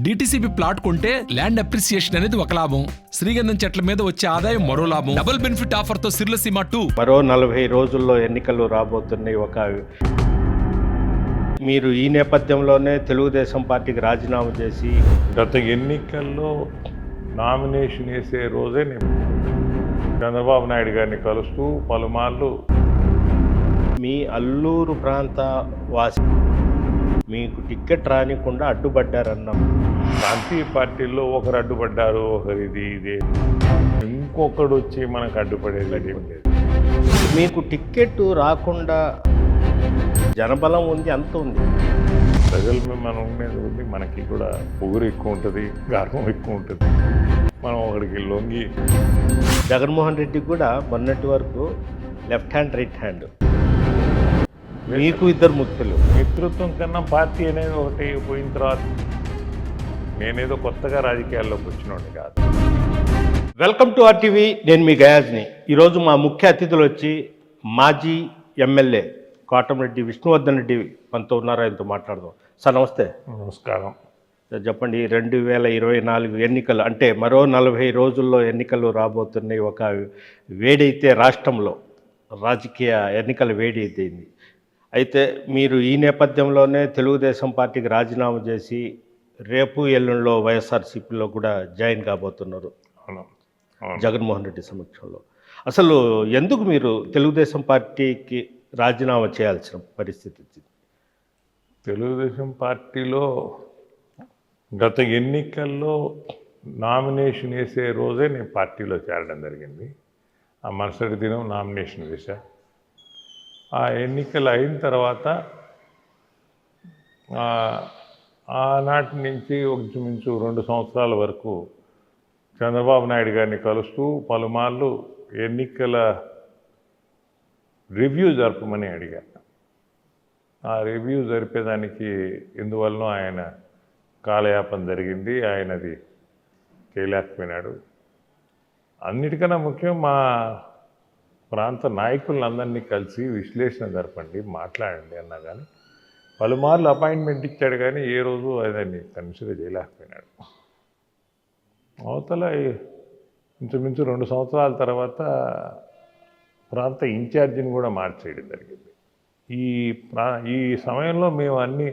DTCP plot కొంటే land appreciation అనేది ఒక లాభం, శ్రీగంధం చెట్ల మీద వచ్చే ఆదాయం మరో లాభం. డబుల్ బెనిఫిట్ ఆఫర్ తో సిర్లసీమ 2 మరో 40 రోజుల్లో ఎన్నికలు రాబోతున్నాయి. మీరు ఈ నేపథ్యంలోనే తెలుగుదేశం పార్టీకి రాజీనామా చేసి గత ఎన్నికల్లో నామినేషన్ వేసే రోజే నేను చంద్రబాబు నాయుడు గారిని కలుస్తూ పలుమార్లు మీ అల్లూరు ప్రాంత వాసి మీకు టికెట్ రానికుండా అడ్డుపడ్డారన్నాం. ప్రాంతీయ పార్టీల్లో ఒకరు అడ్డుపడ్డారు, ఒకరు ఇదే ఇంకొకడు వచ్చి మనకు అడ్డుపడేది ఏం లేదు. మీకు టికెట్ రాకుండా జనబలం ఉంది, అంత ఉంది. ప్రజల మీద మనం ఉండేది ఉంది, మనకి కూడా పొగురు ఎక్కువ ఉంటుంది, గర్వం ఎక్కువ ఉంటుంది. మనం ఒకడికి లొంగి జగన్మోహన్ రెడ్డికి కూడా మొన్నటి వరకు లెఫ్ట్ హ్యాండ్ రైట్ హ్యాండ్, మీకు ఇద్దరు ముఖ్యులు. మిత్రత్వం కన్నా పార్టీ అనేది ఒకటి పోయిన తర్వాత నేనేదో కొత్తగా రాజకీయాల్లోకి వచ్చినోడిని కాదు. వెల్కమ్ టు RTV, నేను మీ గయాజ్ని. ఈరోజు మా ముఖ్య అతిథులు వచ్చి మాజీ ఎమ్మెల్యే కోటమిరెడ్డి విష్ణువర్ధన్ రెడ్డి మనతో ఉన్నారు. ఆయనతో మాట్లాడదాం. సార్ నమస్తే. నమస్కారం. చెప్పండి, 2024 ఎన్నికలు అంటే మరో 40 రోజుల్లో ఎన్నికలు రాబోతున్నాయి. ఒక వేడైతే రాష్ట్రంలో రాజకీయ ఎన్నికల వేడి అయిపోయింది. అయితే మీరు ఈ నేపథ్యంలోనే తెలుగుదేశం పార్టీకి రాజీనామా చేసి రేపు ఎల్లుండిలో వైఎస్ఆర్సీపీలో కూడా జాయిన్ కాబోతున్నారు జగన్మోహన్ రెడ్డి సమక్షంలో. అసలు ఎందుకు మీరు తెలుగుదేశం పార్టీకి రాజీనామా చేయాల్సిన పరిస్థితి వచ్చింది? తెలుగుదేశం పార్టీలో గత ఎన్నికల్లో నామినేషన్ వేసే రోజే నేను పార్టీలో చేరడం జరిగింది. ఆ మరుసటి దినం నామినేషన్ వేశా. ఆ ఎన్నికలు అయిన తర్వాత ఆనాటి నుంచి ఇంచుమించు 2 సంవత్సరాల వరకు చంద్రబాబు నాయుడు గారిని కలుస్తూ పలుమార్లు ఎన్నికల రివ్యూ జరపమని అడిగాను. ఆ రివ్యూ జరిపేదానికి ఎందువలనో ఆయన కాలయాపన జరిగింది, ఆయనది చేయలేకపోయినాడు. అన్నిటికన్నా ముఖ్యం మా ప్రాంత నాయకులందరినీ కలిసి విశ్లేషణ జరపండి, మాట్లాడండి అన్నా కానీ పలుమార్లు అపాయింట్మెంట్ ఇచ్చాడు, కానీ ఏ రోజు అదని కన్సిడర్ చేయలేకపోయినాడు. అవతల ఇంచుమించు 2 సంవత్సరాల తర్వాత ప్రాంత ఇన్ఛార్జిని కూడా మార్చేయడం జరిగింది. ఈ సమయంలో మేము అన్ని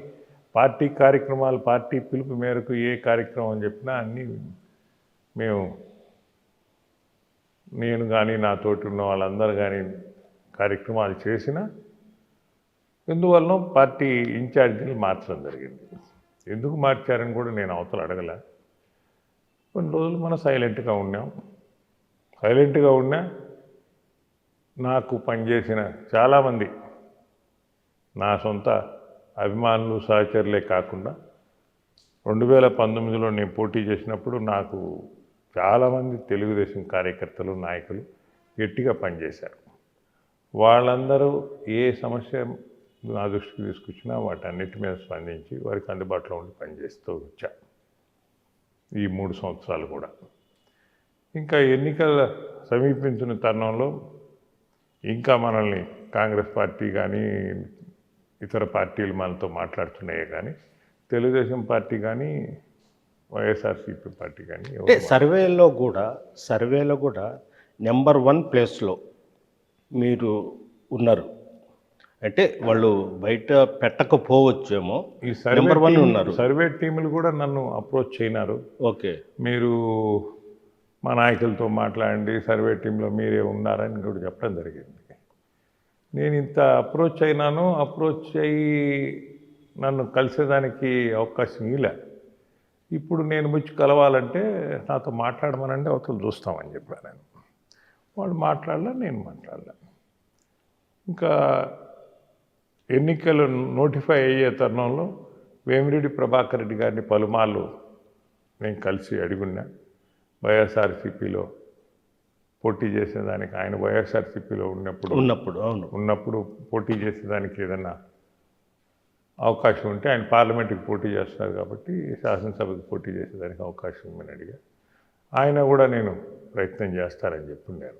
పార్టీ కార్యక్రమాలు, పార్టీ పిలుపు మేరకు ఏ కార్యక్రమం చెప్పినా అన్నీ నేను కానీ నాతోటి ఉన్న వాళ్ళందరూ కానీ కార్యక్రమాలు చేసిన ఎందువల్ల పార్టీ ఇన్ఛార్జీలు మార్చడం జరిగింది. ఎందుకు మార్చారని కూడా నేను అవతల అడగలే. కొన్ని రోజులు మనం సైలెంట్గా ఉన్నా నాకు పనిచేసిన చాలామంది నా సొంత అభిమానులు, సహచరులే కాకుండా 2019లో నేను పోటీ చేసినప్పుడు నాకు చాలామంది తెలుగుదేశం కార్యకర్తలు, నాయకులు గట్టిగా పనిచేశారు. వాళ్ళందరూ ఏ సమస్య నా దృష్టికి తీసుకొచ్చినా వాటన్నిటి మీద స్పందించి వారికి అందుబాటులో ఉండి పనిచేస్తూ వచ్చా ఈ 3 సంవత్సరాలు కూడా. ఇంకా ఎన్నికల సమీపించిన తరుణంలో ఇంకా మనల్ని కాంగ్రెస్ పార్టీ కానీ ఇతర పార్టీలు మనతో మాట్లాడుతున్నాయే కానీ తెలుగుదేశం పార్టీ కానీ వైఎస్ఆర్సీపీ పార్టీ కానీ అంటే సర్వేలో కూడా నెంబర్ 1 ప్లేస్లో మీరు ఉన్నారు. అంటే వాళ్ళు బయట పెట్టకపోవచ్చేమో, ఈ నెంబర్ 1 ఉన్నారు. సర్వే టీములు కూడా నన్ను అప్రోచ్ అయినారు. ఓకే, మీరు మా నాయకులతో మాట్లాడండి, సర్వే టీంలో మీరే ఉన్నారని కూడా చెప్పడం జరిగింది. నేను ఇంత అప్రోచ్ అయ్యి నన్ను కలిసేదానికి అవకాశం ఇలా. ఇప్పుడు నేను వచ్చి కలవాలంటే నాతో మాట్లాడమనంటే అవతలు చూస్తామని చెప్పాను నేను. వాళ్ళు మాట్లాడలే, నేను మాట్లాడలే. ఇంకా ఎన్నికలు నోటిఫై అయ్యే తరుణంలో వేమిరెడ్డి ప్రభాకర్ రెడ్డి గారిని పలుమార్లు నేను కలిసి అడుగున్నా. వైఎస్ఆర్సీపీలో పోటీ చేసేదానికి, ఆయన వైఎస్ఆర్సీపీలో ఉన్నప్పుడు పోటీ చేసేదానికి ఏదైనా అవకాశం ఉంటే, ఆయన పార్లమెంట్కి పోటీ చేస్తున్నారు కాబట్టి శాసనసభకి పోటీ చేసేదానికి అవకాశం ఉందని అడిగా. ఆయన కూడా నేను ప్రయత్నం చేస్తారని చెప్పున్నారు.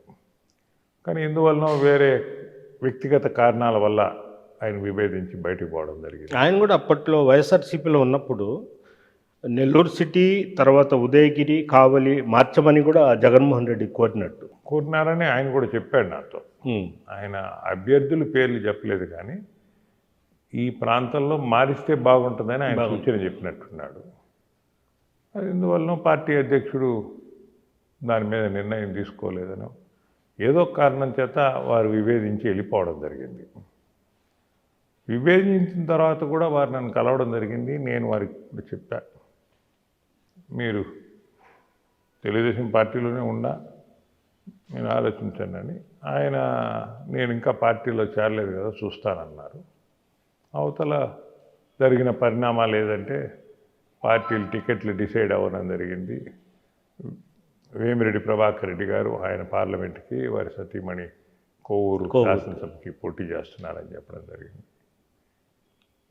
కానీ ఎందువలన వేరే వ్యక్తిగత కారణాల వల్ల ఆయన విభేదించి బయటకు పోవడం జరిగింది. ఆయన కూడా అప్పట్లో వైఎస్ఆర్సీపీలో ఉన్నప్పుడు నెల్లూరు సిటీ తర్వాత ఉదయగిరి, కావలి మార్చమని కూడా జగన్మోహన్ రెడ్డి కోరినట్టు. కోరినారని ఆయన కూడా చెప్పాడు నాతో. ఆయన అభ్యర్థుల పేర్లు చెప్పలేదు కానీ ఈ ప్రాంతంలో మారిస్తే బాగుంటుందని ఆయన సూచన చెప్పినట్టున్నాడు. అది ఇందువలన పార్టీ అధ్యక్షుడు దాని మీద నిర్ణయం తీసుకోలేదనో ఏదో కారణం చేత వారు విభేదించి వెళ్ళిపోవడం జరిగింది. విభేదించిన తర్వాత కూడా వారు నన్ను కలవడం జరిగింది. నేను వారికి చెప్పా, మీరు తెలుగుదేశం పార్టీలోనే ఉండా, నేను ఆలోచించాను అని. ఆయన నేను ఇంకా పార్టీలో చేరలేదు కదా చూస్తానన్నారు. అవతల జరిగిన పరిణామాలు ఏదంటే పార్టీలు టికెట్లు డిసైడ్ అవ్వడం జరిగింది. వేమిరెడ్డి ప్రభాకర్ రెడ్డి గారు ఆయన పార్లమెంట్కి, వారి సతీమణి కోవూరు శాసనసభకి పోటీ చేస్తున్నారని చెప్పడం జరిగింది.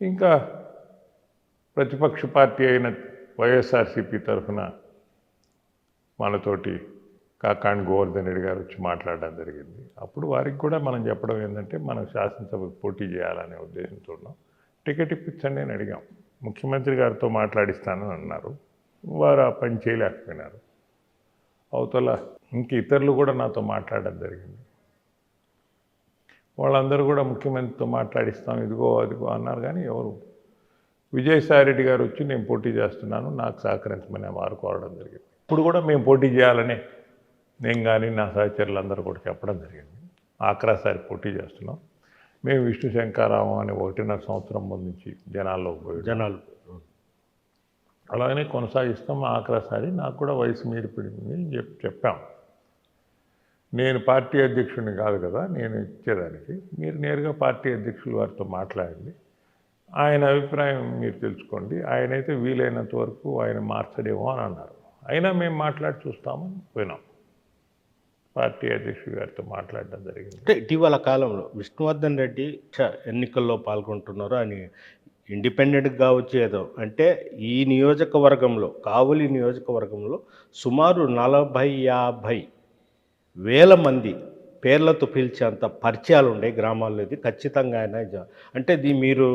ఇంకా ప్రతిపక్ష పార్టీ అయిన వైఎస్ఆర్సీపీ తరఫున మనతోటి కాకాణి గోవర్ధన్ రెడ్డి గారు వచ్చి మాట్లాడడం జరిగింది. అప్పుడు వారికి కూడా మనం చెప్పడం ఏంటంటే మనం శాసనసభకు పోటీ చేయాలనే ఉద్దేశంతో ఉన్నాం, టికెట్ ఇప్పించండి అని అడిగాం. ముఖ్యమంత్రి గారితో మాట్లాడిస్తానని అన్నారు. వారు ఆ పని చేయలేకపోయినారు. అవతల ఇంక ఇతరులు కూడా నాతో మాట్లాడడం జరిగింది. వాళ్ళందరూ కూడా ముఖ్యమంత్రితో మాట్లాడిస్తాం ఇదిగో అదిగో అన్నారు. కానీ ఎవరు విజయసాయిరెడ్డి గారు వచ్చి నేను పోటీ చేస్తున్నాను, నాకు సహకరించమని వారు కోరడం జరిగింది. ఇప్పుడు కూడా మేము పోటీ చేయాలని నేను కానీ నా సహచరులు అందరూ కూడా చెప్పడం జరిగింది. ఆఖరాసారి పోటీ చేస్తున్నాం. మేము విష్ణు శంకారామం అని 1.5 సంవత్సరం ముందు నుంచి జనాల్లోకి పోయి అలాగనే కొనసాగిస్తాం. ఆఖరాసారి నాకు కూడా వయసు మీరిపోయింది చెప్పాం. నేను పార్టీ అధ్యక్షుడిని కాదు కదా నేను ఇచ్చేదానికి, మీరు నేరుగా పార్టీ అధ్యక్షులు వారితో మాట్లాడండి, ఆయన అభిప్రాయం మీరు తెలుసుకోండి, ఆయనైతే వీలైనంత వరకు ఆయన మార్చడేమో అని అన్నారు. అయినా మేము మాట్లాడి చూస్తామని పోయినాం. పార్టీ అధ్యక్షుడి గారితో మాట్లాడడం జరిగింది. అంటే ఇటీవల కాలంలో విష్ణువర్ధన్ రెడ్డి ఎన్నికల్లో పాల్గొంటున్నారు అని ఇండిపెండెంట్గా వచ్చేదో అంటే ఈ నియోజకవర్గంలో కావలి నియోజకవర్గంలో సుమారు 40-50 వేల మంది పేర్లతో పిలిచేంత పరిచయాలు ఉండే గ్రామాల్లో ఇది ఖచ్చితంగా ఆయన అంటే ఇది మీరు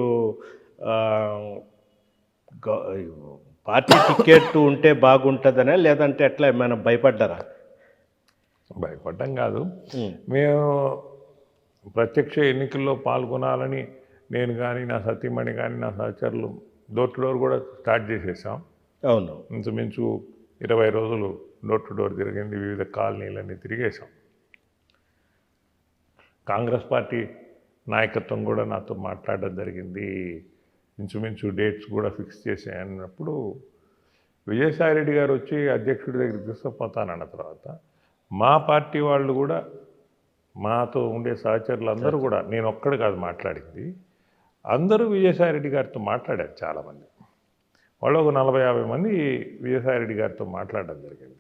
పార్టీ టికెట్ ఉంటే బాగుంటుందనే లేదంటే ఎట్లా ఏమైనా భయపడ్డారా? భయపడ్డం కాదు, మేము ప్రత్యక్ష ఎన్నికల్లో పాల్గొనాలని నేను కానీ నా సతీమణి కానీ నా సహచరులు డోర్ టు డోర్ కూడా స్టార్ట్ చేసేసాం. అవును, ఇంచుమించు 20 రోజులు డోర్ టు డోర్ తిరిగింది, వివిధ కాలనీలన్నీ తిరిగేసాం. కాంగ్రెస్ పార్టీ నాయకత్వం కూడా నాతో మాట్లాడడం జరిగింది. ఇంచుమించు డేట్స్ కూడా ఫిక్స్ చేసాయన్నప్పుడు విజయసాయిరెడ్డి గారు వచ్చి అధ్యక్షుడి దగ్గరికి తీసుకుపోతానన్న తర్వాత మా పార్టీ వాళ్ళు కూడా మాతో ఉండే సహచరులు అందరూ కూడా, నేను ఒక్కడు కాదు మాట్లాడింది, అందరూ విజయసాయిరెడ్డి గారితో మాట్లాడారు. చాలామంది వాళ్ళు ఒక 40-50 మంది విజయసాయిరెడ్డి గారితో మాట్లాడడం జరిగింది.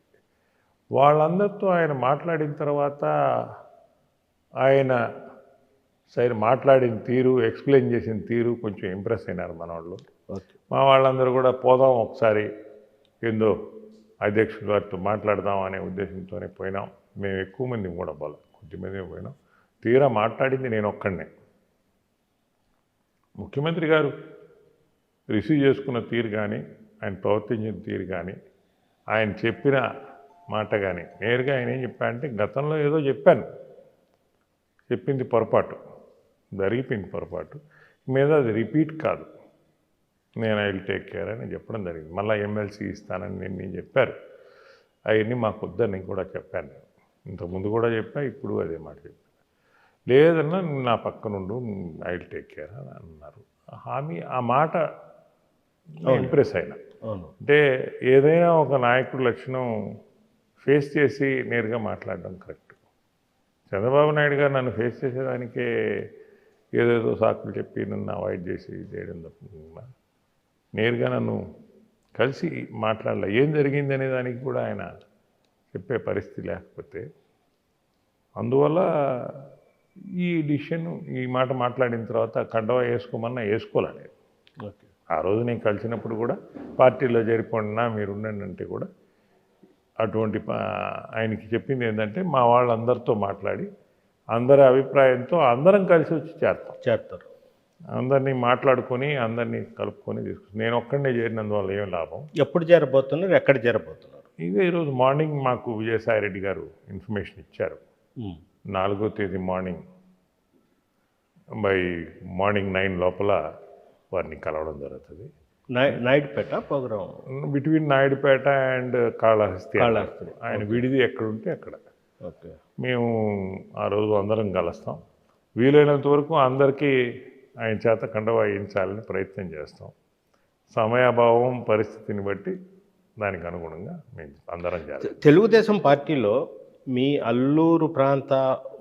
వాళ్ళందరితో ఆయన మాట్లాడిన తర్వాత ఆయన సరే మాట్లాడిన తీరు, ఎక్స్ప్లెయిన్ చేసిన తీరు కొంచెం ఇంప్రెస్ అయినారు మన వాళ్ళు. మా వాళ్ళందరూ కూడా పోదాం ఒకసారి ఏందో అధ్యక్షుల వారితో మాట్లాడదాం అనే ఉద్దేశంతోనే పోయినాం. మేము ఎక్కువ మంది కూడా పోలే, కొద్దిమంది పోయినాం. తీరా మాట్లాడింది నేను ఒక్కడనే. ముఖ్యమంత్రి గారు రిసీవ్ చేసుకున్న తీరు కానీ, ఆయన ప్రవర్తించిన తీరు కానీ, ఆయన చెప్పిన మాట కానీ, నేరుగా ఆయన ఏం చెప్పారంటే గతంలో ఏదో చెప్పాను, చెప్పింది పొరపాటు, జరిగిపోయింది పొరపాటు, మీద అది రిపీట్ కాదు, నేను ఐ విల్ టేక్ కేర్ అని చెప్పడం జరిగింది. మళ్ళీ ఎమ్మెల్సీ ఇస్తానని నేను చెప్పారు, అవన్నీ మాకు వద్దని కూడా చెప్పాను. నేను ఇంతకుముందు కూడా చెప్పా, ఇప్పుడు అదే మాట చెప్పాను. లేదన్నా నా పక్కనుండు, ఐ విల్ టేక్ కేర్ అని అన్నారు. హామీ ఆ మాట ఇంప్రెస్ అయినా. అంటే ఏదైనా ఒక నాయకుడి లక్షణం ఫేస్ చేసి నేరుగా మాట్లాడడం కరెక్ట్. చంద్రబాబు నాయుడు గారు నన్ను ఫేస్ చేసేదానికే ఏదేదో సాకులు చెప్పి నన్ను అవాయిడ్ చేసి చేయడం తప్ప నేరుగా నన్ను కలిసి మాట్లాడలే. ఏం జరిగింది అనే దానికి కూడా ఆయన చెప్పే పరిస్థితి లేకపోతే, అందువల్ల ఈ డిసిషన్, ఈ మాట మాట్లాడిన తర్వాత కండవా వేసుకోమన్నా వేసుకోలేదు. ఆ రోజు నేను కలిసినప్పుడు కూడా పార్టీలో చేరిపోండినా మీరు ఉండండి అంటే కూడా అటువంటి ఆయనకి చెప్పింది ఏంటంటే మా వాళ్ళందరితో మాట్లాడి అందరి అభిప్రాయంతో అందరం కలిసి వచ్చి చేరుతారు. అందరినీ మాట్లాడుకొని అందరినీ కలుపుకొని తీసుకొచ్చి నేను ఒక్కడనే చేరినందువల్ల ఏం లాభం. ఎప్పుడు చేరబోతున్నారు, ఎక్కడ చేరబోతున్నారు? ఇదే ఈరోజు మార్నింగ్ మాకు విజయసాయి రెడ్డి గారు ఇన్ఫర్మేషన్ ఇచ్చారు. 4వ తేదీ మార్నింగ్ మార్నింగ్ 9 లోపల వారిని కలవడం జరుగుతుంది. Naidupeta program between Naidupeta and Kalahasti. Kalahasti. ఆయన విడిది ఎక్కడుంటే అక్కడ ఓకే. మేము ఆ రోజు అందరం కలుస్తాం. వీలైనంత వరకు అందరికీ ఆయన చేత కండవా వేయించాలని ప్రయత్నం చేస్తాం. సమయాభావం పరిస్థితిని బట్టి దానికి అనుగుణంగా మేము అందరం చేస్తాం. తెలుగుదేశం పార్టీలో మీ అల్లూరు ప్రాంత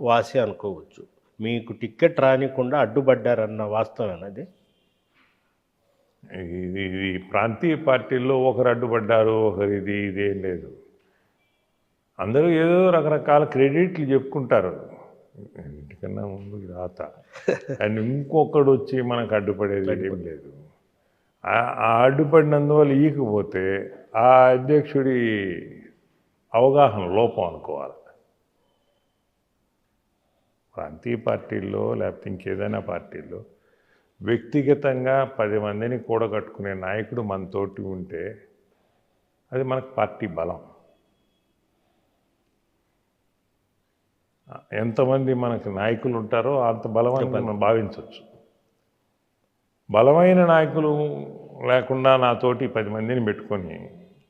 వాసి అనుకోవచ్చు, మీకు టిక్కెట్ రానికుండా అడ్డుపడ్డారన్న వాస్తవం అది. ఇది ప్రాంతీయ పార్టీల్లో ఒకరు అడ్డుపడ్డారు, ఒకరు ఇదేం లేదు. అందరూ ఏదో రకరకాల క్రెడిట్లు చెప్పుకుంటారు. ఇంటికన్నా ముందు రాత అండ్ ఇంకొకడు వచ్చి మనకు అడ్డుపడేది ఏం లేదు. ఆ అడ్డుపడినందువల్ల ఈకపోతే ఆ అధ్యక్షుడి అవగాహన లోపం అనుకోవాలి. ప్రాంతీయ పార్టీల్లో లేకపోతే ఇంకేదైనా పార్టీల్లో వ్యక్తిగతంగా 10 మందిని కూడగట్టుకునే నాయకుడు మనతోటి ఉంటే అది మనకు పార్టీ బలం. ఎంతమంది మనకు నాయకులు ఉంటారో అంత బలమని మనం భావించవచ్చు. బలమైన నాయకులు లేకుండా నాతోటి 10 మందిని పెట్టుకొని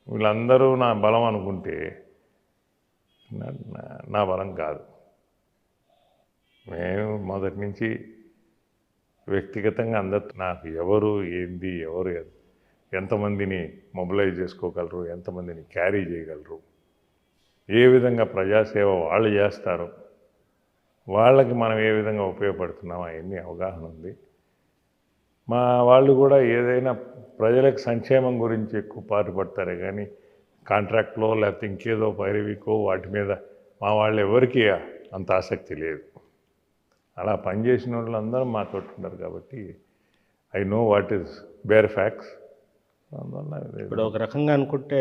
వీళ్ళందరూ నా బలం అనుకుంటే నా బలం కాదు. నేను మొదటి నుంచి వ్యక్తిగతంగా అందరు నాకు ఎవరు ఏంది, ఎవరు ఎంతమందిని మొబిలైజ్ చేసుకోగలరు, ఎంతమందిని క్యారీ చేయగలరు, ఏ విధంగా ప్రజాసేవ వాళ్ళు చేస్తారు, వాళ్ళకి మనం ఏ విధంగా ఉపయోగపడుతున్నాం అవన్నీ అవగాహన ఉంది. మా వాళ్ళు కూడా ఏదైనా ప్రజలకు సంక్షేమం గురించి ఎక్కువ పాటుపడతారే కానీ కాంట్రాక్ట్లో లేకపోతే ఇంకేదో పైరవీకో వాటి మీద మా వాళ్ళు ఎవరికి అంత ఆసక్తి లేదు. అలా పనిచేసిన వాళ్ళందరూ మాతో ఉన్నారు కాబట్టి I know what is bare facts. ఇప్పుడు ఒక రకంగా అనుకుంటే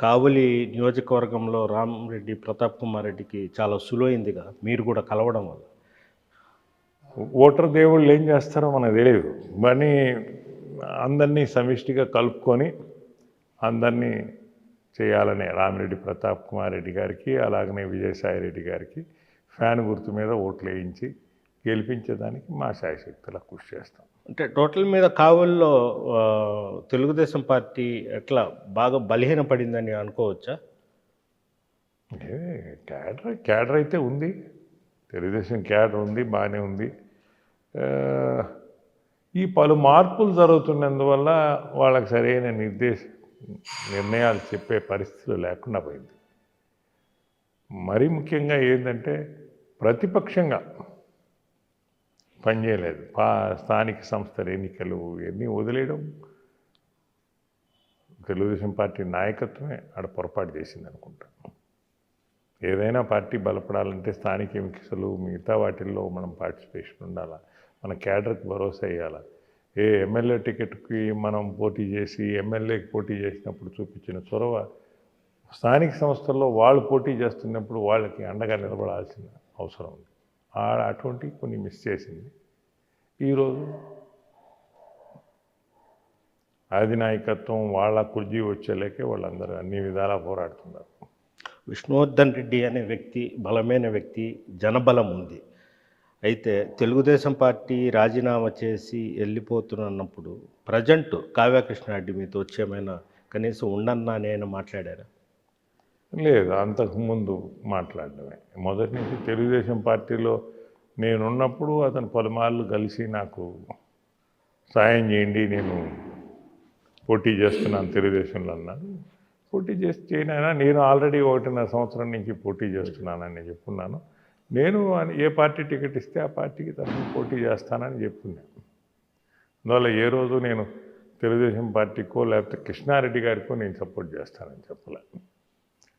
కావలి నియోజకవర్గంలో రామరెడ్డి ప్రతాప్ కుమార్ రెడ్డికి చాలా సులువైందిగా మీరు కూడా కలవడం వల్ల. ఓటర్ దేవుళ్ళు ఏం చేస్తారో మనకు తెలియదు, కానీ అందరినీ సమిష్టిగా కలుపుకొని అందరినీ చేయాలనే రామిరెడ్డి ప్రతాప్ కుమార్ రెడ్డి గారికి అలాగనే విజయసాయి రెడ్డి గారికి ఫ్యాన్ గుర్తు మీద ఓట్లు వేయించి గెలిపించేదానికి మా శాయశక్తులా కృషి చేస్తాం. అంటే టోటల్ మీద కావలిలో తెలుగుదేశం పార్టీ ఎట్లా బాగా బలహీనపడిందని అనుకోవచ్చా? క్యాడర్ అయితే ఉంది, తెలుగుదేశం క్యాడర్ ఉంది, బాగానే ఉంది. ఈ పలు మార్పులు జరుగుతున్నందువల్ల వాళ్ళకి సరైన నిర్ణయాలు చెప్పే పరిస్థితులు లేకుండా పోయింది. మరీ ముఖ్యంగా ఏంటంటే ప్రతిపక్షంగా పనిచేయలేదు. స్థానిక సంస్థల ఎన్నికలు ఇవన్నీ వదిలేయడం తెలుగుదేశం పార్టీ నాయకత్వమే ఆడ పొరపాటు చేసింది అనుకుంటా. ఏదైనా పార్టీ బలపడాలంటే స్థానిక ఎన్నికలు మిగతా వాటిల్లో మనం పార్టిసిపేషన్ ఉండాలా, మన క్యాడర్కి భరోసా ఇవ్వాలా. ఏ ఎమ్మెల్యే టికెట్కి మనం పోటీ చేసి ఎమ్మెల్యేకి పోటీ చేసినప్పుడు చూపించిన చొరవ స్థానిక సంస్థల్లో వాళ్ళు పోటీ చేస్తున్నప్పుడు వాళ్ళకి అండగా నిలబడాల్సిన అవసరం ఉంది. అటువంటి కొన్ని మిస్ చేసింది. ఈరోజు అధినాయకత్వం వాళ్ళ కుర్జీ వచ్చేలేకే వాళ్ళందరూ అన్ని విధాలా పోరాడుతున్నారు. విష్ణువర్ధన్ రెడ్డి అనే వ్యక్తి బలమైన వ్యక్తి, జనబలం ఉంది. అయితే తెలుగుదేశం పార్టీ రాజీనామా చేసి వెళ్ళిపోతున్నప్పుడు ప్రజెంట్ కావ్యకృష్ణారెడ్డి మీతో వచ్చేమైనా కనీసం ఉండన్నా నేను మాట్లాడారా? లేదు, అంతకుముందు మాట్లాడడమే. మొదటి నుంచి తెలుగుదేశం పార్టీలో నేనున్నప్పుడు అతను పలుమార్లు కలిసి నాకు సాయం చేయండి, నేను పోటీ చేస్తున్నాను తెలుగుదేశంలో అన్నాను. పోటీ చేసి చేయనైనా నేను ఆల్రెడీ 1.5 సంవత్సరం నుంచి పోటీ చేస్తున్నానని చెప్పున్నాను. నేను ఏ పార్టీ టికెట్ ఇస్తే ఆ పార్టీకి తరఫున పోటీ చేస్తానని చెప్పున్నాను. అందువల్ల ఏ రోజు నేను తెలుగుదేశం పార్టీకో లేకపోతే కృష్ణారెడ్డి గారికో నేను సపోర్ట్ చేస్తానని చెప్పలే.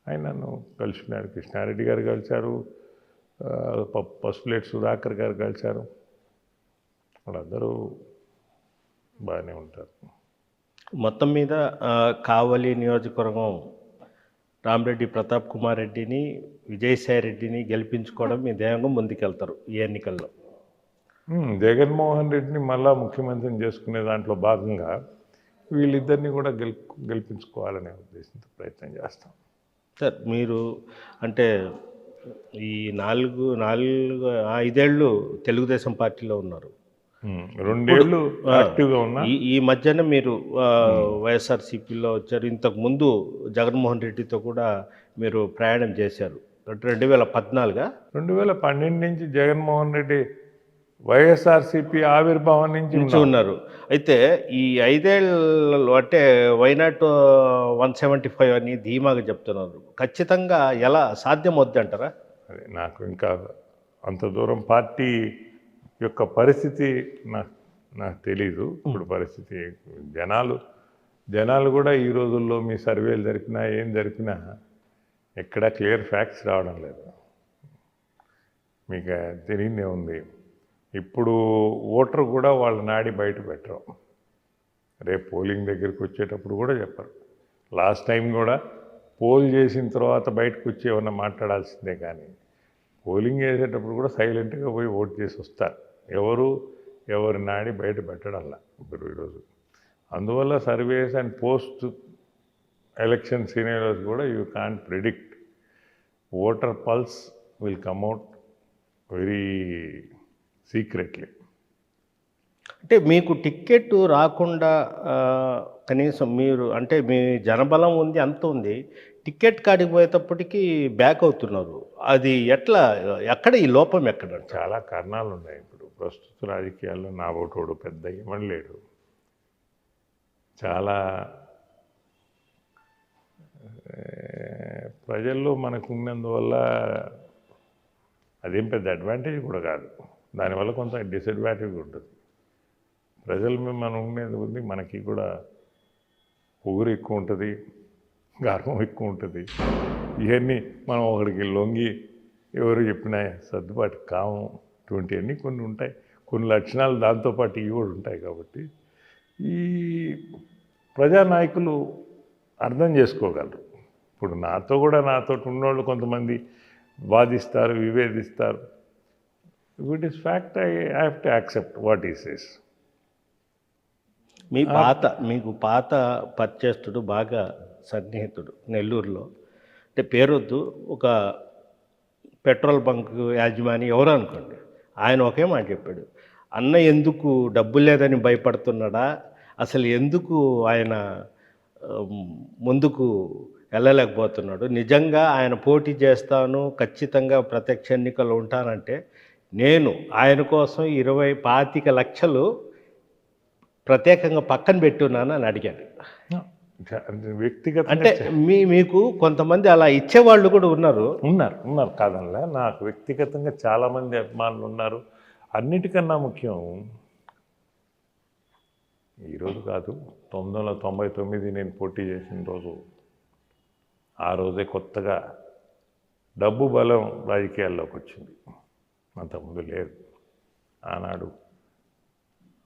ఆయన నన్ను కలిసినారు, కృష్ణారెడ్డి గారు కలిశారు, పసుపులేటి సుధాకర్ గారు కలిశారు. వాళ్ళందరూ బాగానే ఉంటారు. మొత్తం మీద కావలి నియోజకవర్గం రామరెడ్డి ప్రతాప్ కుమార్ రెడ్డిని, విజయసాయి రెడ్డిని గెలిపించుకోవడం మీ ధ్యేయంగా ముందుకెళ్తారు ఈ ఎన్నికల్లో. జగన్మోహన్ రెడ్డిని మళ్ళా ముఖ్యమంత్రిని చేసుకునే దాంట్లో భాగంగా వీళ్ళిద్దరిని కూడా గెలిపించుకోవాలనే ఉద్దేశంతో ప్రయత్నం చేస్తాం. సార్ మీరు అంటే ఈ 5 ఏళ్ళు తెలుగుదేశం పార్టీలో ఉన్నారు. 2 ఏళ్ళు యాక్టివ్గా ఉన్నా. ఈ మధ్యన మీరు వైఎస్ఆర్సీపీలో వచ్చారు. ఇంతకు ముందు జగన్మోహన్ రెడ్డితో కూడా మీరు ప్రయాణం చేశారు. 2014 2012 నుంచి జగన్మోహన్ రెడ్డి వైఎస్ఆర్సీపీ ఆవిర్భావం నుంచి ఉన్నారు. అయితే ఈ 5 ఏళ్ళు అంటే వైనాట్ 175 అని ధీమాగా చెప్తున్నారు. ఖచ్చితంగా ఎలా సాధ్యం వద్దంటారా? అదే నాకు ఇంకా అంత దూరం పార్టీ యొక్క పరిస్థితి నాకు తెలీదు. ఇప్పుడు పరిస్థితి జనాలు కూడా ఈ రోజుల్లో మీ సర్వేలు జరిపినా ఏం జరిపినా ఎక్కడా క్లియర్ ఫ్యాక్ట్స్ రావడం లేదు. మీకు తెలియదే ఉంది. ఇప్పుడు ఓటర్ కూడా వాళ్ళ నాడి బయట పెట్టరు. రేపు పోలింగ్ దగ్గరికి వచ్చేటప్పుడు కూడా చెప్పరు. లాస్ట్ టైం కూడా పోల్ చేసిన తర్వాత బయటకు వచ్చి ఏమన్నా మాట్లాడాల్సిందే, కానీ పోలింగ్ చేసేటప్పుడు కూడా సైలెంట్గా పోయి ఓట్ చేసి వస్తారు. ఎవరి నాడి బయట పెట్టడంలా ఇప్పుడు ఈరోజు. అందువల్ల surveys and post election scenarios కూడా you can't predict. Voter pulse will come out very secretly. అంటే మీకు టికెట్ రాకుండా కనీసం మీరు అంటే మీ జనబలం ఉంది, అంత ఉంది, టికెట్ కాడికి పోయేటప్పటికి బ్యాక్ అవుతున్నారు. అది ఎక్కడ ఈ లోపం ఎక్కడ? చాలా కారణాలు ఉన్నాయి. ఇప్పుడు ప్రస్తుత రాజకీయాల్లో నా ఓటోడు పెద్ద ఇవ్వలేడు. చాలా ప్రజల్లో మనకు ఉన్నందువల్ల అదేం పెద్ద అడ్వాంటేజ్ కూడా కాదు. దానివల్ల కొంత డిసడ్వాంటేజ్ ఉంటుంది. ప్రజల మీద మనం ఉండేది ఉంది, మనకి కూడా పొగురు ఎక్కువ ఉంటుంది, గర్వం ఎక్కువ ఉంటుంది. ఇవన్నీ మనం ఒకడికి లొంగి ఎవరు చెప్పినా సర్దుబాటు కాము. ఇటువంటివన్నీ కొన్ని ఉంటాయి. కొన్ని లక్షణాలు దాంతోపాటు ఇవి కూడా ఉంటాయి. కాబట్టి ఈ ప్రజానాయకులు అర్థం చేసుకోగలరు. ఇప్పుడు నాతో ఉన్నోళ్ళు కొంతమంది వాదిస్తారు, వివేదిస్తారు. It is fact. I have to accept what he says. మీకు పాత పరిచయస్తుడు, బాగా సన్నిహితుడు నెల్లూరులో, అంటే పేరొద్దు, ఒక పెట్రోల్ బంక్ యాజమాని ఎవరు అనుకోండి, ఆయన ఒకే మాట చెప్పాడు. అన్న ఎందుకు డబ్బు లేదని భయపడుతున్నాడా, అసలు ఎందుకు ఆయన ముందుకు వెళ్ళలేకపోతున్నాడు, నిజంగా ఆయన పోటీ చేస్తాను, ఖచ్చితంగా ప్రత్యక్ష ఎన్నికలు ఉంటానంటే నేను ఆయన కోసం 25 లక్షలు ప్రత్యేకంగా పక్కన పెట్టున్నాను అని అడిగాడు. వ్యక్తిగత అంటే మీకు కొంతమంది అలా ఇచ్చేవాళ్ళు కూడా ఉన్నారు కాదనలే. నాకు వ్యక్తిగతంగా చాలామంది అభిమానులు ఉన్నారు. అన్నిటికన్నా ముఖ్యం, ఈరోజు కాదు, 1999 నేను పోటీ చేసిన రోజు, ఆ రోజే కొత్తగా డబ్బు బలం రాజకీయాల్లోకి వచ్చింది. అంతకుముందు లేదు. ఆనాడు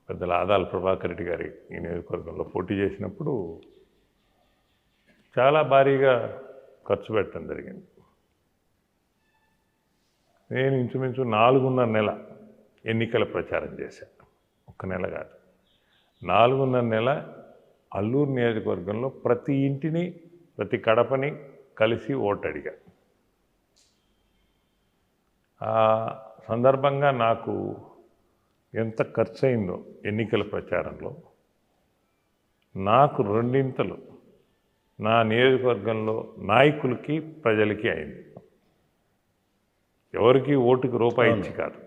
పెద్దల ఆదాల ప్రభాకర్ రెడ్డి గారి ఈ నియోజకవర్గంలో పోటీ చేసినప్పుడు చాలా భారీగా ఖర్చు పెట్టడం జరిగింది. నేను ఇంచుమించు 4.5 నెల ఎన్నికల ప్రచారం చేశాను. 1 నెల కాదు, 4.5 నెల అల్లూరు నియోజకవర్గంలో ప్రతి ఇంటిని, ప్రతి కడపని కలిసి ఓటు అడిగా. ఆ సందర్భంగా నాకు ఎంత ఖర్చు అయిందో ఎన్నికల ప్రచారంలో, నాకు 2 నా నియోజకవర్గంలో నాయకులకి, ప్రజలకి అయింది. ఎవరికి ఓటుకి రూపాయి ఇచ్చి కాదు.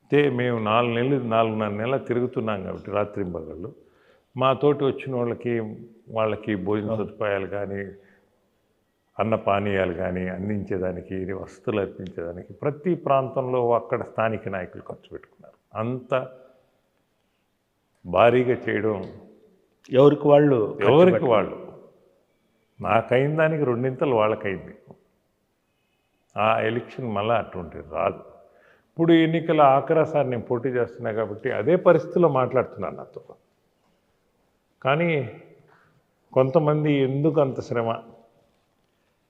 అయితే మేము 4.5 నెలలు తిరుగుతున్నాం కాబట్టి రాత్రింబగళ్ళు మా తోటి వచ్చిన వాళ్ళకి భోజన సదుపాయాలు కానీ, అన్న పానీయాలు కానీ అందించేదానికి, వసతులు అర్పించేదానికి ప్రతి ప్రాంతంలో అక్కడ స్థానిక నాయకులు ఖర్చు పెట్టుకున్నారు. అంత భారీగా చేయడం ఎవరికి వాళ్ళు నాకైన దానికి 2 వాళ్ళకైంది. ఆ ఎలక్షన్ మళ్ళీ అటువంటిది రాదు. ఇప్పుడు ఎన్నికల ఆఖరాసారి నేను పోటీ చేస్తున్నా కాబట్టి అదే పరిస్థితిలో మాట్లాడుతున్నాను నాతో. కానీ కొంతమంది ఎందుకు అంత శ్రమ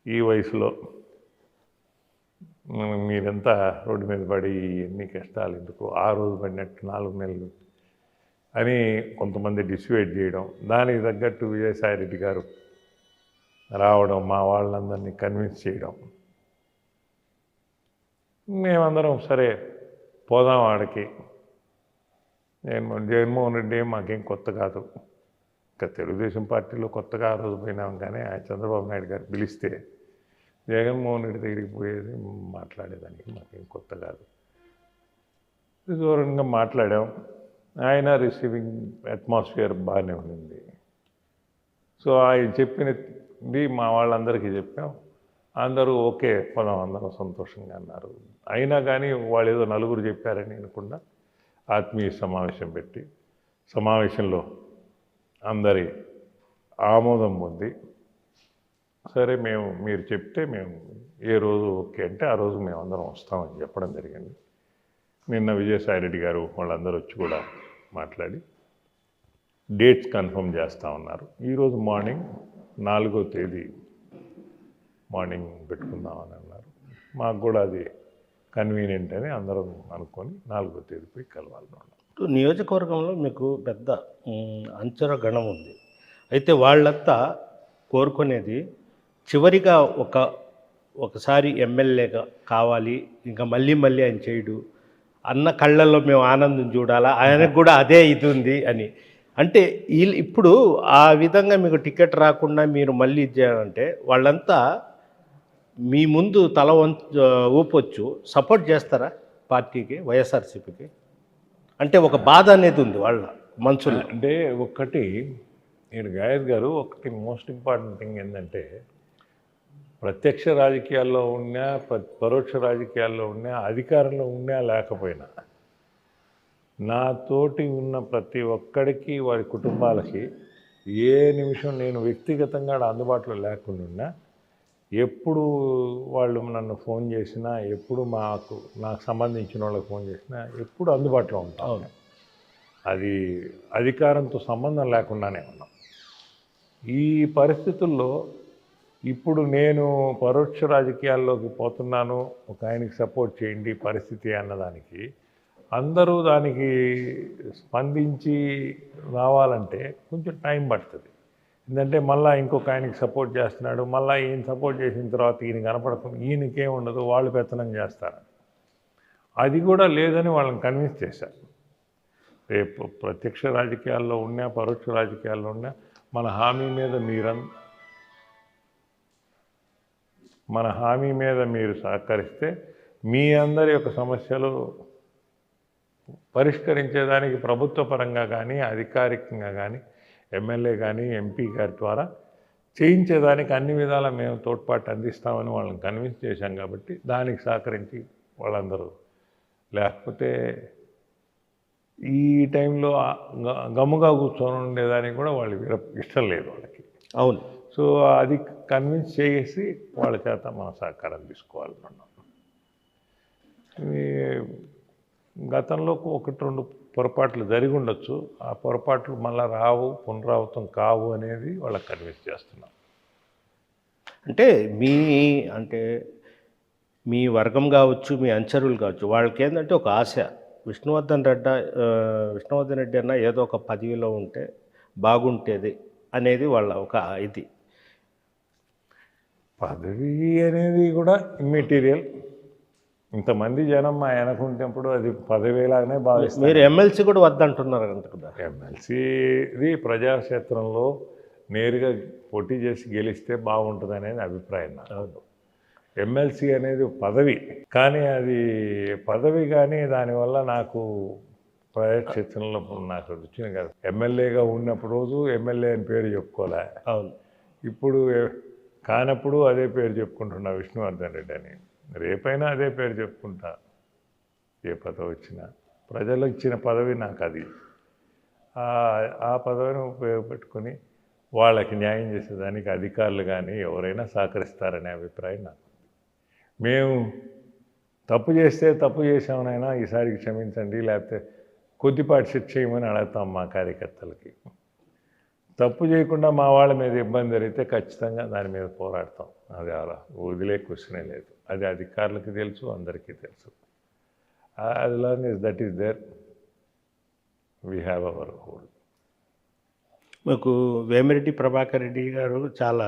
ఈ వయసులో, మీరంతా రోడ్డు మీద పడి ఎన్ని కష్టాలు ఎందుకు ఆ రోజు పడినట్టు 4 నెలలు అని కొంతమంది డిసైడ్ చేయడం, దానికి తగ్గట్టు విజయసాయిరెడ్డి గారు రావడం, మా వాళ్ళందరినీ కన్విన్స్ చేయడం, మేమందరం సరే పోదాం ఆడికి. జగన్మోహన్ రెడ్డి మాకేం కొత్త కాదు, ఇంకా తెలుగుదేశం పార్టీలో కొత్తగా ఆ రోజు పోయినాం, కానీ ఆయన చంద్రబాబు నాయుడు గారు పిలిస్తే జగన్మోహన్ రెడ్డి దగ్గరికి పోయేది మాట్లాడేదానికి మాకేం కొత్త కాదు. దూరంగా మాట్లాడాం, ఆయన రిసీవింగ్ అట్మాస్ఫియర్ బాగానే ఉంది. సో ఆయన చెప్పినది మా వాళ్ళందరికీ చెప్పాం, అందరూ ఓకే పోదాం అందరం సంతోషంగా అన్నారు. అయినా కానీ వాళ్ళు ఏదో నలుగురు చెప్పారని అనకుండా ఆత్మీయ సమావేశం పెట్టి సమావేశంలో అందరి ఆమోదం పొంది సరే మీరు చెప్తే మేము ఏ రోజు ఓకే అంటే ఆ రోజు మేము అందరం వస్తామని చెప్పడం జరిగింది. నిన్న విజయసాయిరెడ్డి గారు వాళ్ళందరూ వచ్చి కూడా మాట్లాడి డేట్స్ కన్ఫర్మ్ చేస్తూ ఉన్నారు. ఈరోజు మార్నింగ్ 4వ తేదీ మార్నింగ్ పెట్టుకుందామని అన్నారు. మాకు కూడా అది కన్వీనియంట్ అని అందరం అనుకొని 4వ తేదీ పోయి కలవాలన్నాం. నియోజకవర్గంలో మీకు పెద్ద అంచర గణం ఉంది. అయితే వాళ్ళంతా కోరుకునేది చివరిగా ఒకసారి ఎమ్మెల్యేగా కావాలి, ఇంకా మళ్ళీ ఆయన చేయడు అన్న కళ్ళల్లో మేము ఆనందం చూడాలా, ఆయనకు కూడా అదే ఇది ఉంది అని. అంటే ఇప్పుడు ఆ విధంగా మీకు టికెట్ రాకుండా మీరు మళ్ళీ ఇది చేయాలంటే వాళ్ళంతా మీ ముందు తల ఊపొచ్చు, సపోర్ట్ చేస్తారా పార్టీకి, వైఎస్ఆర్సీపీకి? అంటే ఒక బాధ అనేది ఉంది వాళ్ళ మనసులో. అంటే ఒకటి నేను గాయస్ గారు ఒకటి మోస్ట్ ఇంపార్టెంట్ థింగ్ ఏంటంటే ప్రత్యక్ష రాజకీయాల్లో ఉన్నా పరోక్ష రాజకీయాల్లో ఉన్నా అధికారంలో ఉన్నా లేకపోయినా నాతోటి ఉన్న ప్రతి ఒక్కడికి వారి కుటుంబాలకి ఏ నిమిషం నేను వ్యక్తిగతంగా అందుబాటులో లేకుండా ఎప్పుడు వాళ్ళు నన్ను ఫోన్ చేసినా, ఎప్పుడు నాకు సంబంధించిన వాళ్ళకి ఫోన్ చేసినా ఎప్పుడు అందుబాటులో ఉంటాను. అది అధికారంతో సంబంధం లేకుండానే ఉన్నాం. ఈ పరిస్థితుల్లో ఇప్పుడు నేను పరోక్ష రాజకీయాల్లోకి పోతున్నాను, ఒక ఆయనకి సపోర్ట్ చేయండి పరిస్థితి అన్నదానికి అందరూ దానికి స్పందించి రావాలంటే కొంచెం టైం పడుతుంది. ఎందుకంటే మళ్ళీ ఇంకొక ఆయనకి సపోర్ట్ చేస్తున్నాడు, మళ్ళీ ఈయన సపోర్ట్ చేసిన తర్వాత ఈయన కనపడకుండా ఈయనకేముండదు, వాళ్ళు పెత్తనం చేస్తారు. అది కూడా లేదని వాళ్ళని కన్విన్స్ చేశారు. రేపు ప్రత్యక్ష రాజకీయాల్లో ఉన్నా పరోక్ష రాజకీయాల్లో ఉన్నా మన హామీ మీద మీరు సహకరిస్తే మీ అందరి యొక్క సమస్యలు పరిష్కరించేదానికి ప్రభుత్వ పరంగా కానీ అధికారికంగా కానీ ఎమ్మెల్యే కానీ ఎంపీ గారి ద్వారా చేయించేదానికి అన్ని విధాలా మేము తోడ్పాటు అందిస్తామని వాళ్ళని కన్విన్స్ చేశాం. కాబట్టి దానికి సహకరించి వాళ్ళందరూ, లేకపోతే ఈ టైంలో గమ్ముగా కూర్చొని ఉండేదానికి కూడా వాళ్ళు ఇష్టం లేదు వాళ్ళకి. అవును. సో అది కన్విన్స్ చేసి వాళ్ళ చేత మన సహకారం తీసుకోవాలన్నాం. గతంలో 1-2 పొరపాట్లు జరిగి ఉండొచ్చు, ఆ పొరపాట్లు మళ్ళీ పునరావృతం కావు అనేది వాళ్ళకి కన్విన్స్ చేస్తున్నాం. అంటే మీ వర్గం కావచ్చు, మీ అనుచరులు కావచ్చు, వాళ్ళకి ఏంటంటే ఒక ఆశ, విష్ణువర్ధన్ రెడ్డి అన్న ఏదో ఒక పదవిలో ఉంటే బాగుంటేది అనేది వాళ్ళ ఒక ఇది. పదవి అనేది కూడా ఇమ్మెటీరియల్. ఇంతమంది జనం ఆయనకుంటేప్పుడు అది పదవిలాగానే భావిస్తారు. మీరు ఎమ్మెల్సీ కూడా వద్దంటున్నారు కదా? ఎమ్మెల్సీది ప్రజాక్షేత్రంలో నేరుగా పోటీ చేసి గెలిస్తే బాగుంటుంది అనేది అభిప్రాయం నాకు. ఎమ్మెల్సీ అనేది పదవి, కానీ అది పదవి కానీ దానివల్ల నాకు ప్రజాక్షేత్రంలో నాకు వచ్చింది కాదు. ఎమ్మెల్యేగా ఉన్నప్పుడు రోజు ఎమ్మెల్యే అని పేరు చెప్పుకోలే. అవును. ఇప్పుడు కానప్పుడు అదే పేరు చెప్పుకుంటున్నా విష్ణువర్ధన్ రెడ్డి అని. రేపైనా అదే పేరు చెప్పుకుంటా, ఏ పదవి వచ్చినా. ప్రజలు ఇచ్చిన పదవి నాకు అది. ఆ పదవిని ఉపయోగపెట్టుకొని వాళ్ళకి న్యాయం చేసేదానికి అధికారులు కానీ ఎవరైనా సహకరిస్తారనే అభిప్రాయం నాకు. మేము తప్పు చేసామనైనా ఈసారికి క్షమించండి, లేకపోతే కొద్దిపాటి శిక్ష చేయమని అడుగుతాం మా కార్యకర్తలకి. తప్పు చేయకుండా మా వాళ్ళ మీద ఇబ్బంది జరిగితే ఖచ్చితంగా దాని మీద పోరాడతాం. అది అలా వదిలే క్వశ్చనే లేదు. అది అధికారులకి తెలుసు, అందరికీ తెలుసు. As long as that is there we have our hold. మీకు వేమిరెడ్డి ప్రభాకర్ రెడ్డి గారు చాలా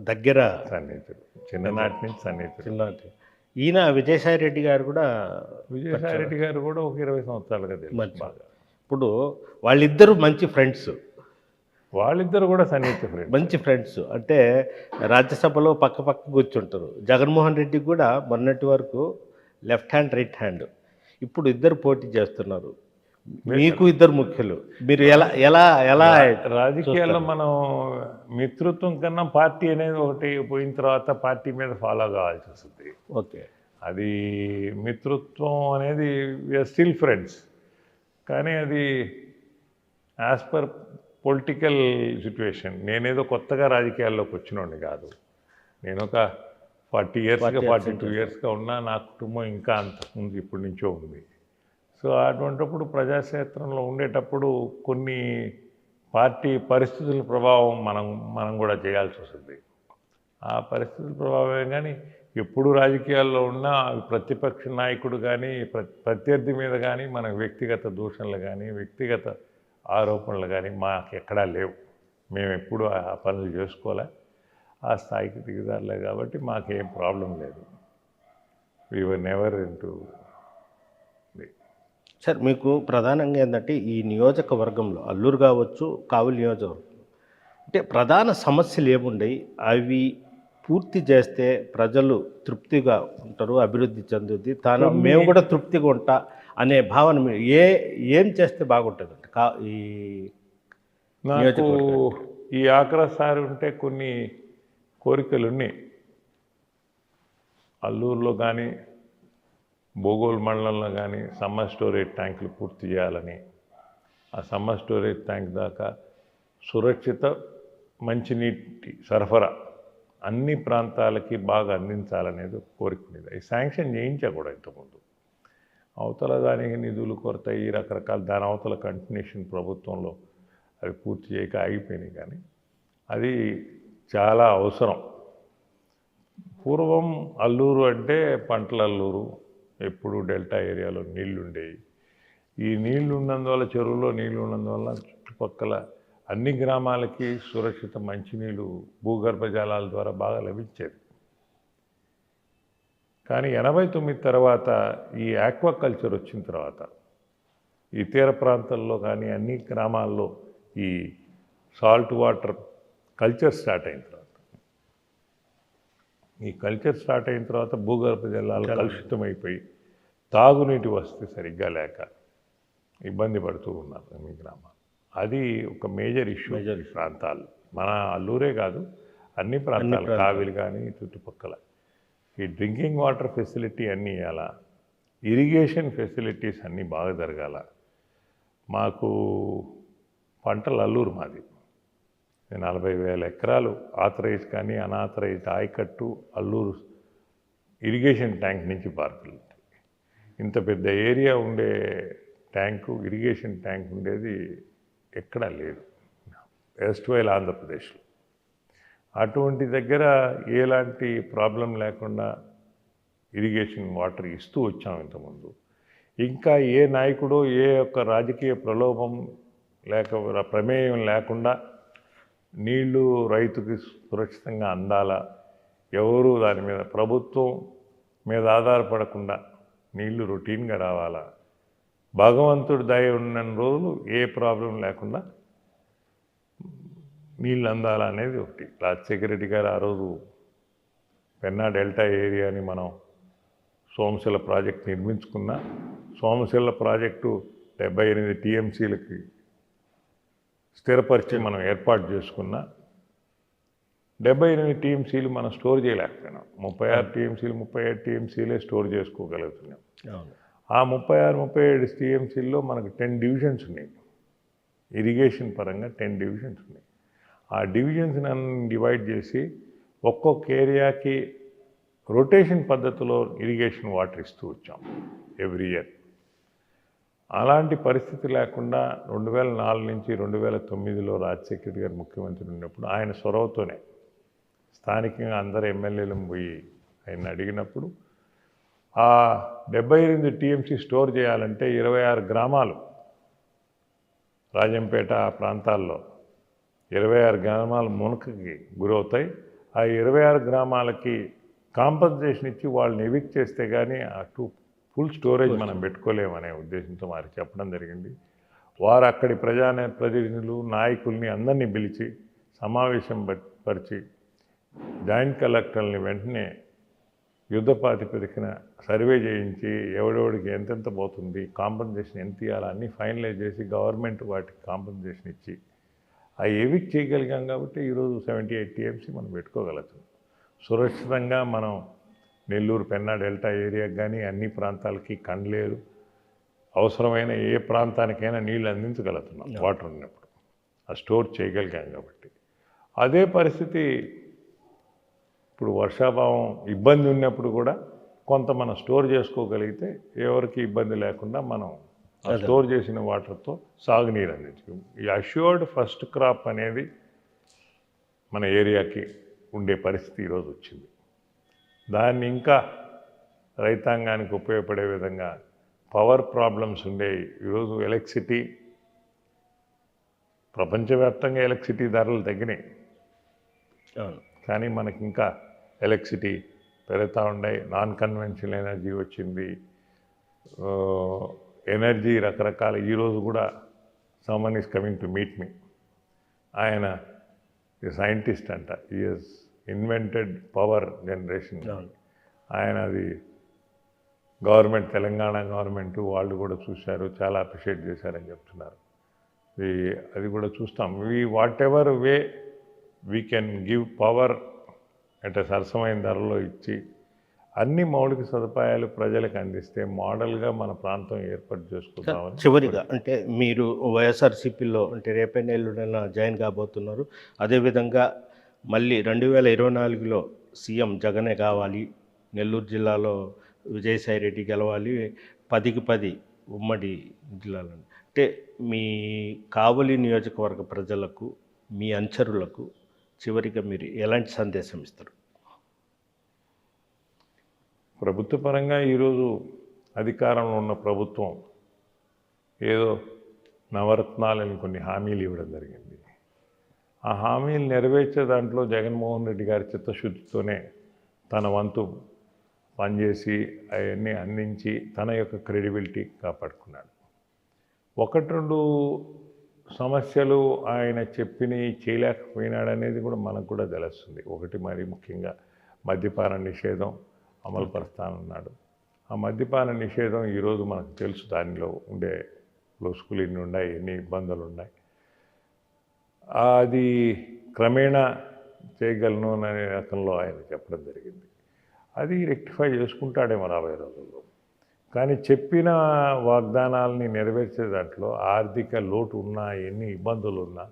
దగ్గర సన్నిహితుడు, చిన్ననాటి నుంచి సన్నిహితుడు. చిన్ననాటి. ఈయన విజయసాయి రెడ్డి గారు కూడా విజయసాయి రెడ్డి గారు కూడా ఒక 20 సంవత్సరాలుగా తెలుసు బాగా. ఇప్పుడు వాళ్ళిద్దరూ మంచి ఫ్రెండ్స్, వాళ్ళిద్దరు కూడా సన్నిహిత ఫ్రెండ్స్. మంచి ఫ్రెండ్స్. అంటే రాజ్యసభలో పక్క పక్క కూర్చుంటారు. జగన్మోహన్ రెడ్డి కూడా మొన్నటి వరకు లెఫ్ట్ హ్యాండ్ రైట్ హ్యాండ్. ఇప్పుడు ఇద్దరు పోటీ చేస్తున్నారు. మీకు ఇద్దరు ముఖ్యులు. మీరు ఎలా ఎలా ఎలా రాజకీయాల్లో మనం మిత్రత్వం కన్నా పార్టీ అనేది ఒకటి పోయిన తర్వాత పార్టీ మీద ఫాలో కావాల్సి వస్తుంది. ఓకే, అది మిత్రత్వం అనేది స్టిల్ ఫ్రెండ్స్, కానీ అది యాజ్ పర్ పొలిటికల్ సిచ్యువేషన్. నేనేదో కొత్తగా రాజకీయాల్లోకి వచ్చినోడిని కాదు. నేను ఒక 40 ఇయర్స్గా 42 ఇయర్స్గా ఉన్నా. నా కుటుంబం ఇంకా అంతకుముందు ఇప్పటి నుంచో ఉంది. సో అటువంటిప్పుడు ప్రజాక్షేత్రంలో ఉండేటప్పుడు కొన్ని పార్టీ పరిస్థితుల ప్రభావం మనం కూడా చేయాల్సి వస్తుంది. ఆ పరిస్థితుల ప్రభావమే. కానీ ఎప్పుడు రాజకీయాల్లో ఉన్నా ప్రతిపక్ష నాయకుడు కానీ ప్రత్యర్థి మీద కానీ మన వ్యక్తిగత దూషణలు కానీ వ్యక్తిగత ఆరోపణలు కానీ మాకు ఎక్కడా లేవు. మేము ఎప్పుడు ఆ పనులు చేసుకోలే, ఆ స్థాయికి దిగుదారులే. కాబట్టి మాకేం ప్రాబ్లం లేదు. We were never into. Sir, మీకు ప్రధానంగా ఏంటంటే ఈ నియోజకవర్గంలో అల్లూరు కావచ్చు, కావలి నియోజకవర్గం అంటే ప్రధాన సమస్యలు ఏముండయి, అవి పూర్తి చేస్తే ప్రజలు తృప్తిగా ఉంటారు, అభివృద్ధి చెందుద్ది, మేము కూడా తృప్తిగా ఉంటా అనే భావన ఏం చేస్తే బాగుంటుంది అంటే ఈ నాకు ఈ ఆఖరసారి ఉంటే కొన్ని కోరికలు ఉన్నాయి. అల్లూరులో కానీ బోగోల్ మండలంలో కానీ సమ్మర్ స్టోరేజ్ ట్యాంకులు పూర్తి చేయాలని, ఆ సమ్మర్ స్టోరేజ్ ట్యాంక్ దాకా సురక్షిత మంచినీటి సరఫరా అన్ని ప్రాంతాలకి బాగా అందించాలనేది కోరిక ఉండేది. ఈ శాంక్షన్ చేయించా కూడా ఇంతకుముందు. అవతల దానికి నిధులు కొరత ఈ రకరకాల దాని అవతల కంటిన్యూషన్ ప్రభుత్వంలో అవి పూర్తి చేయక ఆగిపోయినాయి. కానీ అది చాలా అవసరం. పూర్వం అల్లూరు అంటే పంటల అల్లూరు, ఎప్పుడు డెల్టా ఏరియాలో నీళ్లు ఉండేవి. ఈ నీళ్లు ఉన్నందువల్ల, చెరువులో నీళ్లు ఉన్నందువల్ల చుట్టుపక్కల అన్ని గ్రామాలకి సురక్షిత మంచినీళ్ళు భూగర్భ జలాల ద్వారా బాగా లభించేది. కానీ 89 తర్వాత ఈ ఆక్వాకల్చర్ వచ్చిన తర్వాత ఈ తీర ప్రాంతాల్లో కానీ అన్ని గ్రామాల్లో ఈ సాల్ట్ వాటర్ కల్చర్ స్టార్ట్ అయిన తర్వాత, ఈ కల్చర్ స్టార్ట్ అయిన తర్వాత భూగర్భ జలాలు కలుషితమైపోయి తాగునీటి వసతి సరిగ్గా లేక ఇబ్బంది పడుతూ ఉన్నారు మీ గ్రామాలు. అది ఒక మేజర్ ఇష్యూ. ప్రాంతాలు మన అల్లూరే కాదు, అన్ని ప్రాంతాలు, కావిలి కానీ చుట్టుపక్కల ఈ డ్రింకింగ్ వాటర్ ఫెసిలిటీ అన్నీ ఇవ్వాలా, ఇరిగేషన్ ఫెసిలిటీస్ అన్నీ బాగా జరగాల. మాకు పంటలు అల్లూరు మాది 40,000 ఎకరాలు ఆథరైజ్ కానీ అనాథరైజ్డ్ ఆయకట్టు అల్లూరు ఇరిగేషన్ ట్యాంక్ నుంచి పార్కులు. ఇంత పెద్ద ఏరియా ఉండే ట్యాంకు, ఇరిగేషన్ ట్యాంక్ ఉండేది ఎక్కడా లేదు ఎస్ట్వైల్ ఆంధ్రప్రదేశ్లో. అటువంటి దగ్గర ఎలాంటి ప్రాబ్లం లేకుండా ఇరిగేషన్ వాటర్ ఇస్తూ వచ్చాం ఇంతకుముందు. ఇంకా ఏ నాయకుడో ఏ ఒక్క రాజకీయ ప్రలోభం లేక ప్రమేయం లేకుండా నీళ్లు రైతుకి సురక్షితంగా అందాలా, ఎవరు దాని మీద ప్రభుత్వం మీద ఆధారపడకుండా నీళ్లు రొటీన్గా రావాలా, భగవంతుడి దయ ఉన్న రోజులు ఏ ప్రాబ్లం లేకుండా నీళ్ళు అందాలా అనేది ఒకటి. రాజశేఖర రెడ్డి గారు ఆ రోజు పెన్నా డెల్టా ఏరియాని మనం సోమశిల ప్రాజెక్ట్ నిర్మించుకున్న, సోమశిల ప్రాజెక్టు 78 టీఎంసీలకి స్థిరపరిచి మనం ఏర్పాటు చేసుకున్న 78 టీఎంసీలు మనం స్టోర్ చేయలేకపోయినాం. 36 టీఎంసీలు 37 టీఎంసీలే స్టోర్ చేసుకోగలుగుతున్నాం. ఆ 36-37 టీఎంసీల్లో మనకు 10 డివిజన్స్ ఉన్నాయి. ఇరిగేషన్ పరంగా 10 డివిజన్స్ ఉన్నాయి. ఆ డివిజన్స్ని అన్ని డివైడ్ చేసి ఒక్కొక్క ఏరియాకి రొటేషన్ పద్ధతిలో ఇరిగేషన్ వాటర్ ఇస్తూ వచ్చాం ఎవ్రీ ఇయర్. అలాంటి పరిస్థితి లేకుండా 2004 నుంచి 2009లో రాజశేఖర్ గారు ముఖ్యమంత్రి ఉన్నప్పుడు ఆయన చొరవతోనే స్థానికంగా అందరు ఎమ్మెల్యేలు పోయి ఆయన అడిగినప్పుడు ఆ 78 టీఎంసీ స్టోర్ చేయాలంటే 26 గ్రామాలు రాజంపేట ఆ ప్రాంతాల్లో 26 గ్రామాలు మునకకి గురవుతాయి. ఆ 26 గ్రామాలకి కాంపన్సేషన్ ఇచ్చి వాళ్ళని ఎవిక్ట్ చేస్తే కానీ ఆ ఫుల్ స్టోరేజ్ మనం పెట్టుకోలేమనే ఉద్దేశంతో వారికి చెప్పడం జరిగింది. వారు అక్కడి ప్రతినిధులు నాయకుల్ని అందరినీ పిలిచి సమావేశం పరిచి జాయింట్ కలెక్టర్ని వెంటనే యుద్ధ ప్రాతిపదికన సర్వే చేయించి ఎవడెవడికి ఎంతెంత పోతుంది, కాంపన్సేషన్ ఎంత ఇవ్వాలో అన్నీ ఫైనలైజ్ చేసి గవర్నమెంట్ వాటికి కాంపన్సేషన్ ఇచ్చి అవి ఎవిక్ట్ చేయగలిగాం కాబట్టి ఈరోజు 78 టీఎంసీ మనం పెట్టుకోగలుగుతాం. సురక్షితంగా మనం నెల్లూరు పెన్నా డెల్టా ఏరియాకి కానీ అన్ని ప్రాంతాలకి కండ్లేరు అవసరమైన ఏ ప్రాంతానికైనా నీళ్ళు అందించగలుగుతున్నాం వాటర్ ఉన్నప్పుడు, ఆ స్టోర్ చేయగలిగాం కాబట్టి. అదే పరిస్థితి ఇప్పుడు వర్షాభావం ఇబ్బంది ఉన్నప్పుడు కూడా కొంత మనం స్టోర్ చేసుకోగలిగితే ఎవరికి ఇబ్బంది లేకుండా మనం ఆ స్టోర్ చేసిన వాటర్తో సాగునీరు అందించు. ఈ అష్యూర్డ్ ఫస్ట్ క్రాప్ అనేది మన ఏరియాకి ఉండే పరిస్థితి ఈరోజు వచ్చింది. దాన్ని ఇంకా రైతాంగానికి ఉపయోగపడే విధంగా పవర్ ప్రాబ్లమ్స్ ఉండేవి. ఈరోజు ఎలక్ట్రిసిటీ ప్రపంచవ్యాప్తంగా ఎలక్ట్రిసిటీ ధరలు తగ్గినాయి, కానీ మనకి ఇంకా ఎలక్ట్రిసిటీ పెరుగుతూ ఉన్నాయి. నాన్ కన్వెన్షనల్ ఎనర్జీ వచ్చింది, ఎనర్జీ రకరకాల. ఈరోజు కూడా someone is coming to meet me. ఆయన సైంటిస్ట్ అంట, ఈఎస్ ఇన్వెంటెడ్ పవర్ జనరేషన్. ఆయన అది గవర్నమెంట్, తెలంగాణ గవర్నమెంట్ వాళ్ళు కూడా చూశారు, చాలా అప్రిషియేట్ చేశారని చెప్తున్నారు. అది కూడా చూస్తాం. What ever way we can give power అంటే సరసమైన ధరలో ఇచ్చి అన్ని మౌలిక సదుపాయాలు ప్రజలకు అందిస్తే మోడల్గా మన ప్రాంతం ఏర్పాటు చేసుకుందామని. చివరిగా అంటే మీరు వైఎస్ఆర్సీపీలో అంటే రేపే నెల్లుడైనా జాయిన్ కాబోతున్నారు. అదేవిధంగా మళ్ళీ 2024లో సీఎం జగనే కావాలి, నెల్లూరు జిల్లాలో విజయసాయి రెడ్డి గెలవాలి, 10కి 10 ఉమ్మడి జిల్లాలో. అంటే మీ కావలి నియోజకవర్గ ప్రజలకు, మీ అనుచరులకు చివరిగా మీరు ఎలాంటి సందేశం ఇస్తారు? ప్రభుత్వ పరంగా ఈరోజు అధికారంలో ఉన్న ప్రభుత్వం ఏదో నవరత్నాలని కొన్ని హామీలు ఇవ్వడం జరిగింది. ఆ హామీలు నెరవేర్చే దాంట్లో జగన్మోహన్ రెడ్డి గారి చిత్తశుద్ధితోనే తన వంతు పనిచేసి అవన్నీ అందించి తన యొక్క క్రెడిబిలిటీ కాపాడుకున్నాడు. 1-2 సమస్యలు ఆయన చెప్పినవి చేయలేకపోయినాడనేది కూడా మనకు కూడా తెలుస్తుంది. ఒకటి మరి ముఖ్యంగా మద్యపాన నిషేధం అమలు పరుస్తానన్నాడు. ఆ మద్యపాన నిషేధం ఈరోజు మనకు తెలుసు, దానిలో ఉండే లొసుకులు ఎన్ని ఉన్నాయి, ఎన్ని ఇబ్బందులు ఉన్నాయి. అది క్రమేణా చేయగలను అనే రకంలో ఆయన చెప్పడం జరిగింది. అది రెక్టిఫై చేసుకుంటాడేమో రాబోయే రోజుల్లో. కానీ చెప్పిన వాగ్దానాలని నెరవేర్చే దాంట్లో ఆర్థిక లోటు ఉన్నా, ఎన్ని ఇబ్బందులు ఉన్నా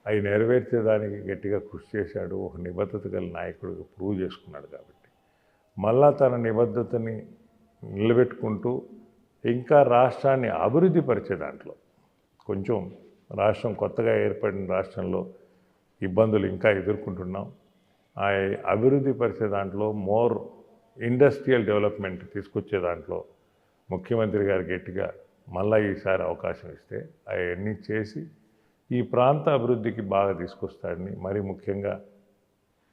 అవి నెరవేర్చేదానికి గట్టిగా కృషి చేశాడు. ఒక నిబద్ధత గల నాయకుడిగా ప్రూవ్ చేసుకున్నాడు. కాబట్టి మళ్ళా తన నిబద్ధతని నిలబెట్టుకుంటూ ఇంకా రాష్ట్రాన్ని అభివృద్ధి పరిచే దాంట్లో కొంచెం రాష్ట్రం కొత్తగా ఏర్పడిన రాష్ట్రంలో ఇబ్బందులు ఇంకా ఎదుర్కొంటున్నాం. ఆ అభివృద్ధి పరిచే దాంట్లో మోర్ ఇండస్ట్రియల్ డెవలప్మెంట్ తీసుకొచ్చే దాంట్లో ముఖ్యమంత్రి గారు గట్టిగా మళ్ళీ ఈసారి అవకాశం ఇస్తే అవన్నీ చేసి ఈ ప్రాంత అభివృద్ధికి బాగా తీసుకొస్తాడని, మరి ముఖ్యంగా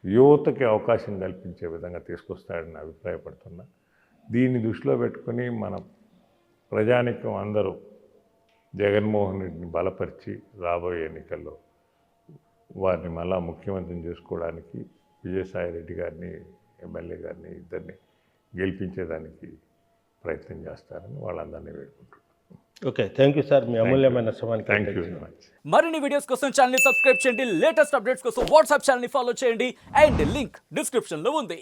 యువతకి అవకాశం కల్పించే విధంగా తీసుకొస్తాడని అభిప్రాయపడుతున్నా. దీన్ని దృష్టిలో పెట్టుకుని మన ప్రజానికం అందరూ జగన్మోహన్ రెడ్డిని బలపరిచి రాబోయే ఎన్నికల్లో వారిని మళ్ళా ముఖ్యమంత్రిని చేసుకోవడానికి విజయసాయి రెడ్డి గారిని, ఎమ్మెల్యే గారిని ఇద్దరిని గెలిపించేదానికి ప్రయత్నం చేస్తారని వాళ్ళందరినీ వేడుకుంటున్నాను. ఓకే, థ్యాంక్ యూ సార్, మీ అమూల్యమైన సమయానికి. Thank you very much. మరిన్ని వీడియోస్ కోసం ఛానల్ ని సబ్స్క్రైబ్ చేయండి, లేటెస్ట్ అప్డేట్స్ కోసం వాట్సాప్ ఛానల్ ని ఫాలో చేయండి అండ్ లింక్ డిస్క్రిప్షన్ లో ఉంది.